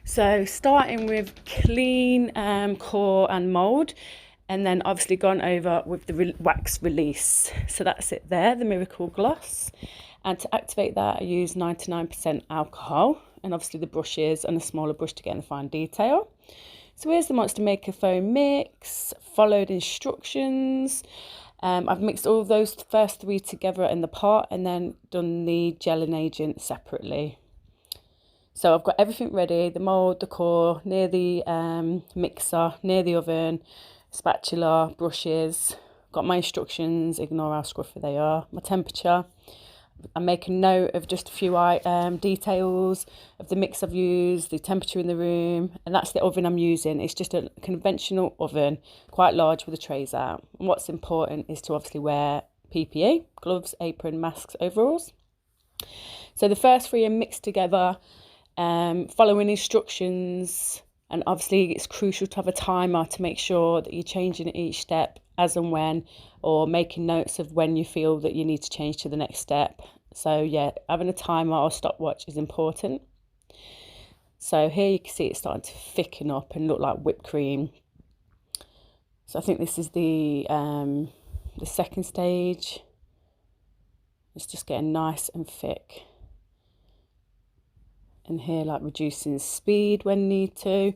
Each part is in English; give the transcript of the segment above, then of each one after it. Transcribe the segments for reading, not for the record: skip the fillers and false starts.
So starting with clean core and mould, and then obviously gone over with the wax release. So that's it there, the Miracle Gloss. And to activate that, I use 99% alcohol, and obviously the brushes and a smaller brush to get in the fine detail. So here's the Monster Maker foam mix, followed instructions. I've mixed all of those first three together in the pot and then done the gelling agent separately. So I've got everything ready, the mould, the core, near the mixer, near the oven, spatula, brushes, got my instructions, ignore how scruffy they are, my temperature. I'm making note of just a few details of the mix I've used, the temperature in the room, and that's the oven I'm using. It's just a conventional oven, quite large with the trays out. And what's important is to obviously wear PPE, gloves, apron, masks, overalls. So the first three are mixed together, following instructions, and obviously it's crucial to have a timer to make sure that you're changing each step as and when, or making notes of when you feel that you need to change to the next step. So yeah, having a timer or stopwatch is important. So here you can see it's starting to thicken up and look like whipped cream. So I think this is the second stage. It's just getting nice and thick. And here, like, reducing speed when need to.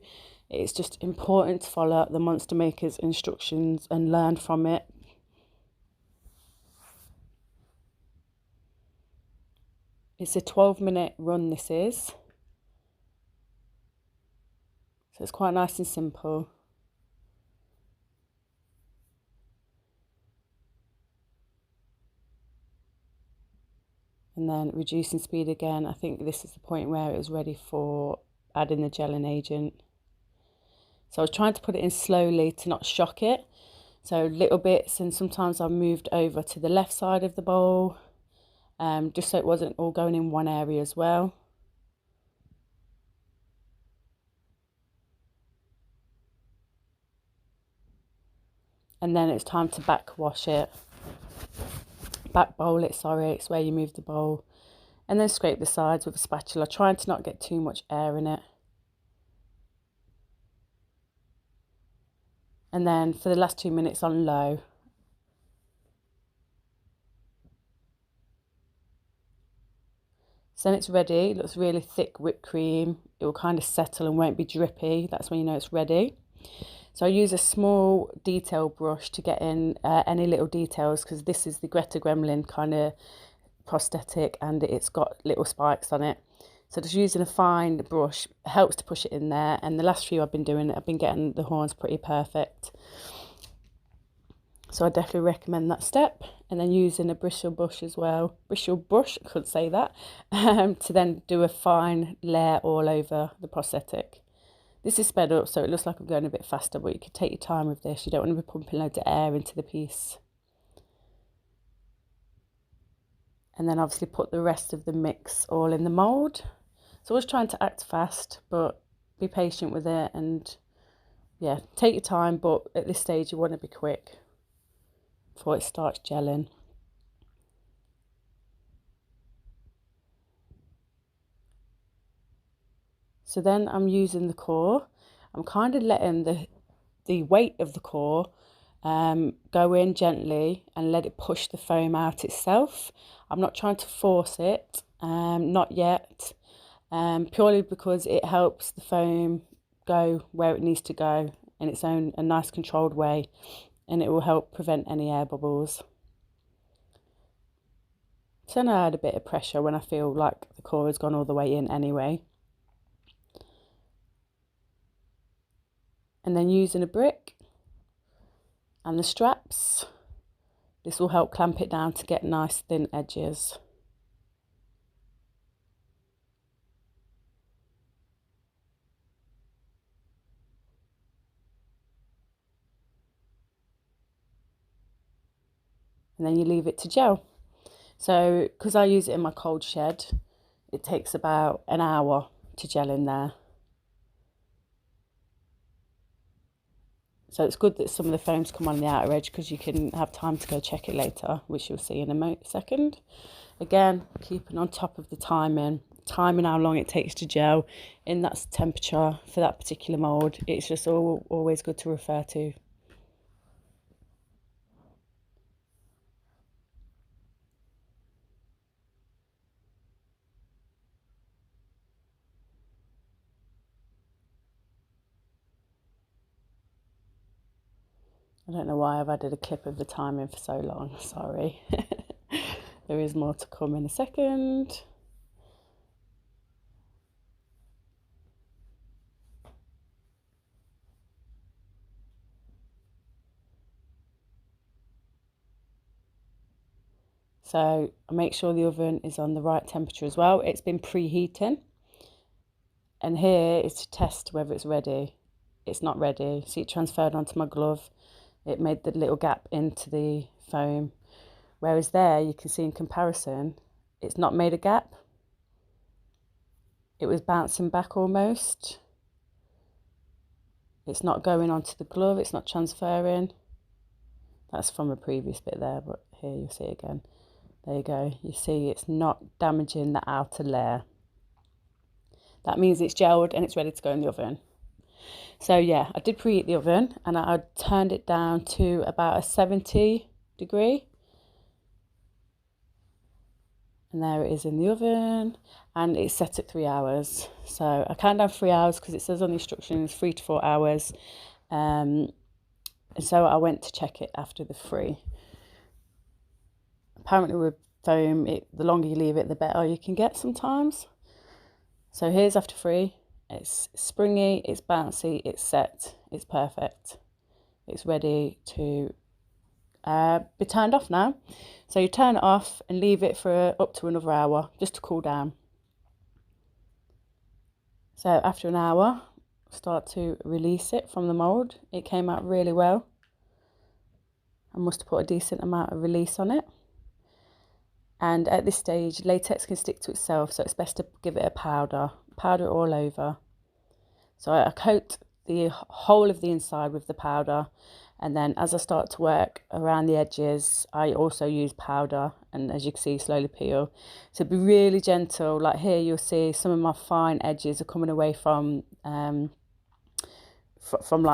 It's just important to follow the Monster Maker's instructions and learn from it. It's a 12-minute run, this is. So it's quite nice and simple. And then reducing speed again. I think this is the point where it was ready for adding the gelling agent. So I was trying to put it in slowly to not shock it. So little bits, and sometimes I moved over to the left side of the bowl, just so it wasn't all going in one area as well. And then it's time to back wash it. Back bowl it, sorry, it's where you move the bowl. And then scrape the sides with a spatula, trying to not get too much air in it. And then for the last 2 minutes on low. So then it's ready. It looks really thick whipped cream. It will kind of settle and won't be drippy. That's when you know it's ready. So I use a small detail brush to get in any little details, because this is the Greta Gremlin kind of prosthetic and it's got little spikes on it. So just using a fine brush helps to push it in there. And the last few I've been doing, I've been getting the horns pretty perfect. So I definitely recommend that step. And then using a bristle brush as well, bristle brush, I couldn't say that, to then do a fine layer all over the prosthetic. This is sped up, so it looks like I'm going a bit faster, but you could take your time with this. You don't want to be pumping loads of air into the piece. And then obviously put the rest of the mix all in the mould. So I was trying to act fast, but be patient with it, and yeah, take your time, but at this stage you want to be quick before it starts gelling. So then I'm using the core. I'm kind of letting the weight of the core go in gently and let it push the foam out itself. I'm not trying to force it, not yet, purely because it helps the foam go where it needs to go in its own a nice controlled way, and it will help prevent any air bubbles. So then I add a bit of pressure when I feel like the core has gone all the way in anyway. And then using a brick and the straps, this will help clamp it down to get nice thin edges. And then you leave it to gel. So because I use it in my cold shed, it takes about an hour to gel in there. So it's good that some of the foams come on the outer edge, because you can have time to go check it later, which you'll see in a second. Again, keeping on top of the timing. timing how long it takes to gel in that temperature for that particular mould. It's just always good to refer to. I don't know why I've added a clip of the timing for so long, sorry. There is more to come in a second. So I make sure the oven is on the right temperature as well. It's been preheating. And here is to test whether it's ready. It's not ready. See, it transferred onto my glove. It made the little gap into the foam. Whereas there, you can see in comparison, it's not made a gap. It was bouncing back almost. It's not going onto the glove. It's not transferring. That's from a previous bit there, but here you'll see it again. There you go. You see it's not damaging the outer layer. That means it's gelled and it's ready to go in the oven. So yeah, I did preheat the oven and I turned it down to about a 70 degree. And there it is in the oven, and it's set at 3 hours. So I count down 3 hours because it says on the instructions 3 to 4 hours. And so I went to check it after the 3. Apparently with foam, the longer you leave it, the better you can get sometimes. So here's after 3. It's springy, it's bouncy, it's set, it's perfect. It's ready to be turned off now. So you turn it off and leave it for up to another hour just to cool down. So after an hour, start to release it from the mould. It came out really well. I must have put a decent amount of release on it. And at this stage, latex can stick to itself, so it's best to give it a powder it all over. So I coat the whole of the inside with the powder, and then as I start to work around the edges, I also use powder, and as you can see, slowly peel. So be really gentle. Like here, you'll see some of my fine edges are coming away from like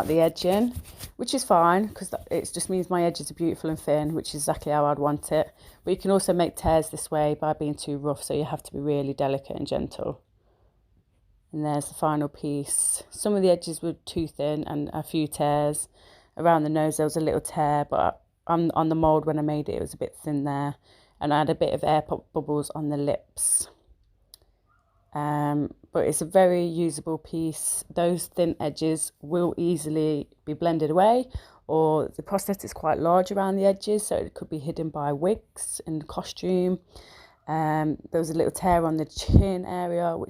the edging, which is fine because it just means my edges are beautiful and thin, which is exactly how I'd want it. But you can also make tears this way by being too rough, so you have to be really delicate and gentle. And there's the final piece. Some of the edges were too thin and a few tears. Around the nose there was a little tear, but on the mould when I made it was a bit thin there. And I had a bit of air pop bubbles on the lips. But it's a very usable piece. Those thin edges will easily be blended away, or the prosthetic is quite large around the edges, so it could be hidden by wigs and costume. There was a little tear on the chin area, which